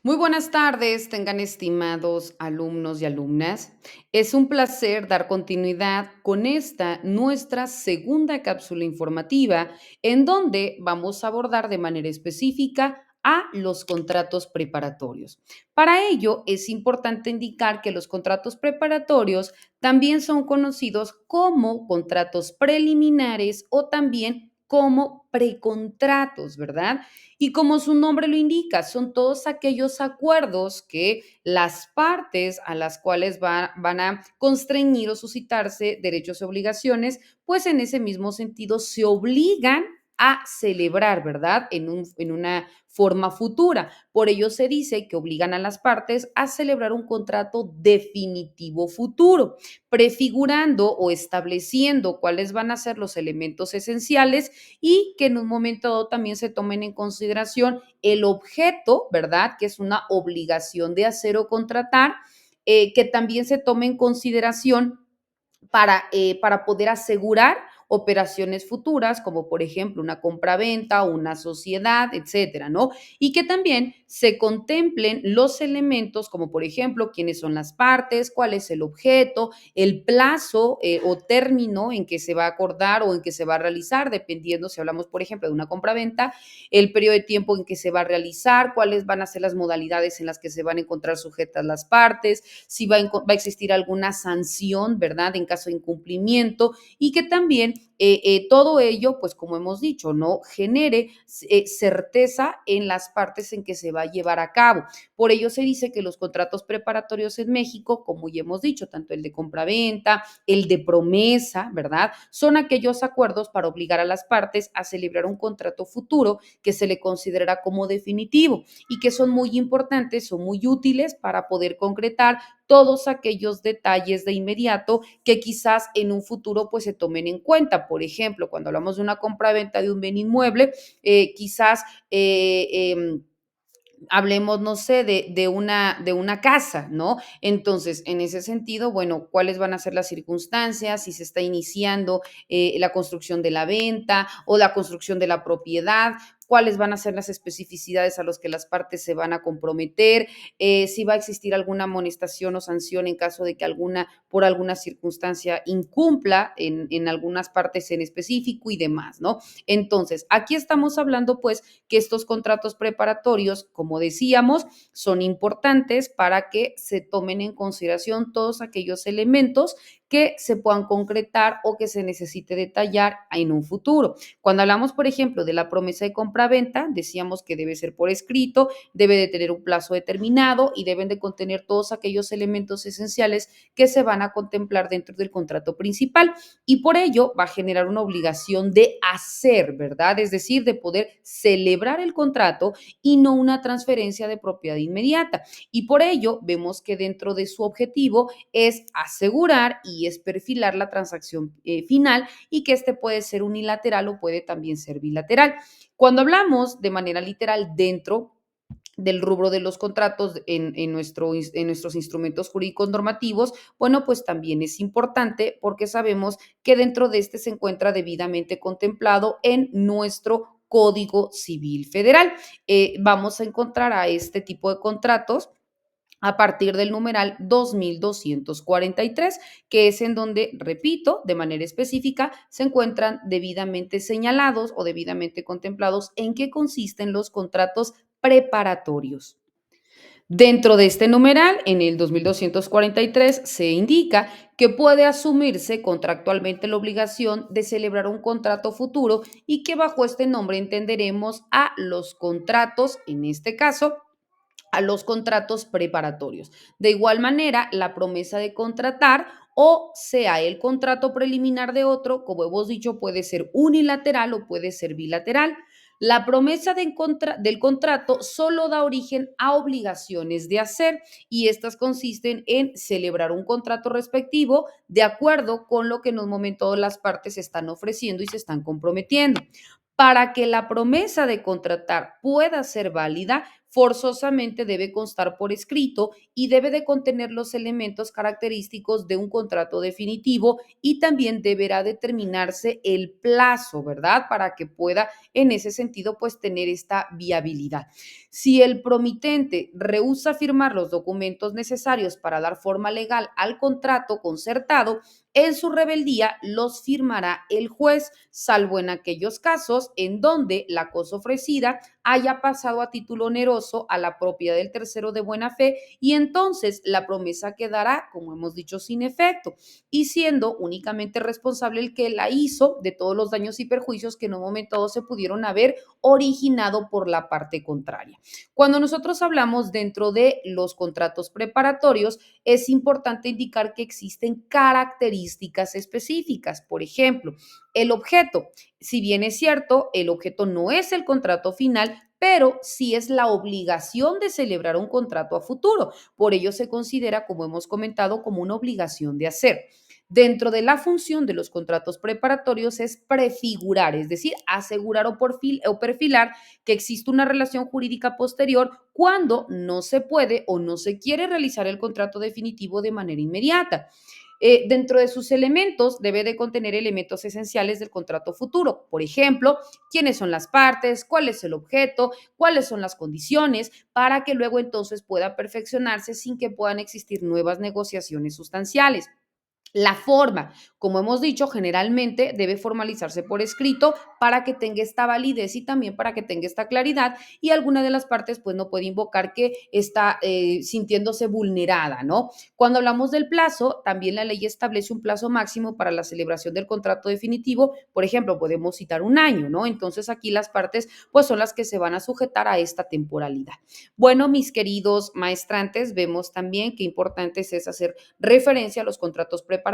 Muy buenas tardes, tengan estimados alumnos y alumnas. Es un placer dar continuidad con esta nuestra segunda cápsula informativa, en donde vamos a abordar de manera específica a los contratos preparatorios. Para ello, es importante indicar que los contratos preparatorios también son conocidos como contratos preliminares o también como precontratos, ¿verdad? Y como su nombre lo indica, son todos aquellos acuerdos que las partes a las cuales van a constreñir o suscitarse derechos y obligaciones, pues en ese mismo sentido se obligan a celebrar, ¿verdad? En una forma futura. Por ello se dice que obligan a las partes a celebrar un contrato definitivo futuro, prefigurando o estableciendo cuáles van a ser los elementos esenciales y que en un momento dado también se tomen en consideración el objeto, ¿verdad? Que es una obligación de hacer o contratar, que también se tome en consideración para poder asegurar operaciones futuras, como por ejemplo una compraventa, una sociedad, etcétera, ¿no? Y que también se contemplen los elementos, como por ejemplo quiénes son las partes, cuál es el objeto, el plazo o término en que se va a acordar o en que se va a realizar, dependiendo si hablamos, por ejemplo, de una compraventa, el periodo de tiempo en que se va a realizar, cuáles van a ser las modalidades en las que se van a encontrar sujetas las partes, si va a existir alguna sanción, ¿verdad? En caso de incumplimiento y que también todo ello, pues como hemos dicho, ¿no? Genere certeza en las partes en que se va a llevar a cabo. Por ello se dice que los contratos preparatorios en México, como ya hemos dicho, tanto el de compraventa, el de promesa, ¿verdad? Son aquellos acuerdos para obligar a las partes a celebrar un contrato futuro que se le considerará como definitivo y que son muy importantes, son muy útiles para poder concretar todos aquellos detalles de inmediato que quizás en un futuro pues se tomen en cuenta. Por ejemplo, cuando hablamos de una compra-venta de un bien inmueble, quizás hablemos, no sé, de una casa, ¿no? Entonces, en ese sentido, bueno, ¿cuáles van a ser las circunstancias? Si se está iniciando la construcción de la venta o la construcción de la propiedad, cuáles van a ser las especificidades a las que las partes se van a comprometer, si va a existir alguna amonestación o sanción en caso de que por alguna circunstancia incumpla en algunas partes en específico y demás, ¿no? Entonces, aquí estamos hablando pues que estos contratos preparatorios, como decíamos, son importantes para que se tomen en consideración todos aquellos elementos que se puedan concretar o que se necesite detallar en un futuro. Cuando hablamos, por ejemplo, de la promesa de compra-venta, decíamos que debe ser por escrito, debe de tener un plazo determinado y deben de contener todos aquellos elementos esenciales que se van a contemplar dentro del contrato principal y por ello va a generar una obligación de hacer, ¿verdad? Es decir, de poder celebrar el contrato y no una transferencia de propiedad inmediata. Y por ello vemos que dentro de su objetivo es asegurar y es perfilar la transacción final y que este puede ser unilateral o puede también ser bilateral. Cuando hablamos de manera literal dentro del rubro de los contratos en nuestros instrumentos jurídicos normativos, bueno, pues también es importante porque sabemos que dentro de este se encuentra debidamente contemplado en nuestro Código Civil Federal. Vamos a encontrar a este tipo de contratos a partir del numeral 2243, que es en donde, repito, de manera específica, se encuentran debidamente señalados o debidamente contemplados en qué consisten los contratos preparatorios. Dentro de este numeral, en el 2243, se indica que puede asumirse contractualmente la obligación de celebrar un contrato futuro y que bajo este nombre entenderemos a los contratos, en este caso, a los contratos preparatorios. De igual manera, la promesa de contratar o sea el contrato preliminar de otro, como hemos dicho, puede ser unilateral o puede ser bilateral. La promesa del contrato solo da origen a obligaciones de hacer y estas consisten en celebrar un contrato respectivo de acuerdo con lo que en un momento las partes están ofreciendo y se están comprometiendo. Para que la promesa de contratar pueda ser válida, forzosamente debe constar por escrito y debe de contener los elementos característicos de un contrato definitivo y también deberá determinarse el plazo, ¿verdad? Para que pueda en ese sentido pues tener esta viabilidad. Si el promitente rehúsa firmar los documentos necesarios para dar forma legal al contrato concertado, en su rebeldía los firmará el juez, salvo en aquellos casos en donde la cosa ofrecida haya pasado a título oneroso a la propiedad del tercero de buena fe y entonces la promesa quedará, como hemos dicho, sin efecto y siendo únicamente responsable el que la hizo de todos los daños y perjuicios que en un momento dado se pudieron haber originado por la parte contraria. Cuando nosotros hablamos dentro de los contratos preparatorios, es importante indicar que existen características específicas. Por ejemplo, el objeto. Si bien es cierto, el objeto no es el contrato final, pero sí es la obligación de celebrar un contrato a futuro. Por ello se considera, como hemos comentado, como una obligación de hacer. Dentro de la función de los contratos preparatorios es prefigurar, es decir, asegurar o perfilar que existe una relación jurídica posterior cuando no se puede o no se quiere realizar el contrato definitivo de manera inmediata. Dentro de sus elementos debe de contener elementos esenciales del contrato futuro. Por ejemplo, quiénes son las partes, cuál es el objeto, cuáles son las condiciones, para que luego entonces pueda perfeccionarse sin que puedan existir nuevas negociaciones sustanciales. La forma, como hemos dicho, generalmente debe formalizarse por escrito para que tenga esta validez y también para que tenga esta claridad y alguna de las partes pues no puede invocar que está sintiéndose vulnerada, ¿no? Cuando hablamos del plazo, también la ley establece un plazo máximo para la celebración del contrato definitivo, por ejemplo, podemos citar un año, ¿no? Entonces aquí las partes pues son las que se van a sujetar a esta temporalidad. Bueno, mis queridos maestrantes, vemos también qué importante es hacer referencia a los contratos preparatorios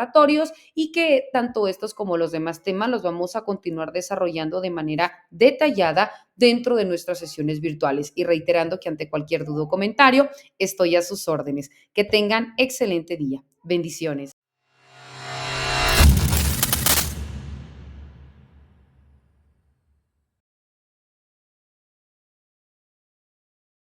y que tanto estos como los demás temas los vamos a continuar desarrollando de manera detallada dentro de nuestras sesiones virtuales y reiterando que ante cualquier duda o comentario estoy a sus órdenes. Que tengan excelente día. Bendiciones.